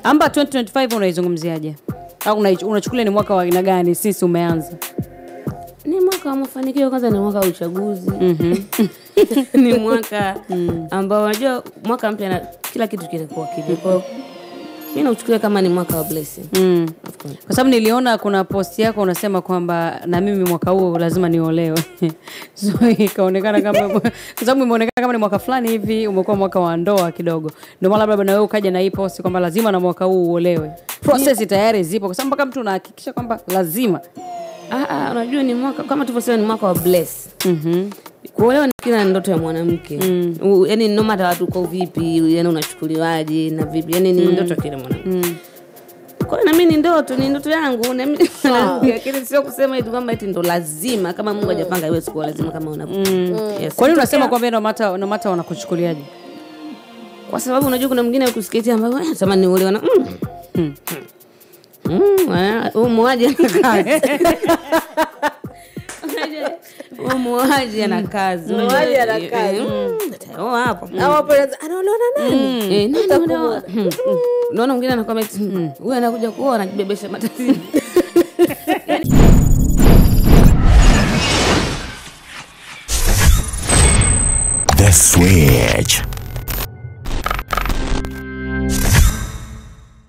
Amba 2025 unaizungumziaje? Au unachukulia ni mwaka wa aina gani sisi umeanza? Ni mwaka wa mafanikio, kwanza ni mwaka wa uchaguzi. Ni mwaka ambao unajua mwaka mpya na kila kitu kinakuwa kipya. Mimi nauchukulia kama ni mwaka wa blessing. Kwa sababu niliona kuna post yako unasema kwamba na mimi mwaka huu lazima niolewe. So ikaonekana kama kwa sababu imeonekana kama ni mwaka fulani hivi umekuwa mwaka wa ndoa kidogo. Ndio maana labda na wewe ukaja na hii post kwamba lazima na mwaka huu uolewe. Process tayari zipo kwa sababu mpaka mtu unahakikisha kwamba lazima. Unajua ni mwaka kama tulivyosema ni mwaka wa bless. Kuolewa ni kila ndoto ya mwanamke. Yaani no matter watu uko vipi, yaani unachukuliwaje na vipi, yaani ni ndoto ya kila mwanamke. Kwa hiyo na mimi ni ndoto yangu na mimi lakini sio kusema eti kwamba eti ndo lazima kama Mungu hajapanga iwe siku lazima kama unavyo. Kwa nini unasema kwamba no matter wanakuchukuliaje? Kwa sababu unajua kuna mwingine akusikitia ambaye anasema ni ulewa na muaje anakaa. Muaje ana kazi. Muaje ana kazi. Hapo. Hapo anaolewa na nani? Naona mwingine anakwambia huyu anakuja kuoa anajibebesha matatizo. The Switch.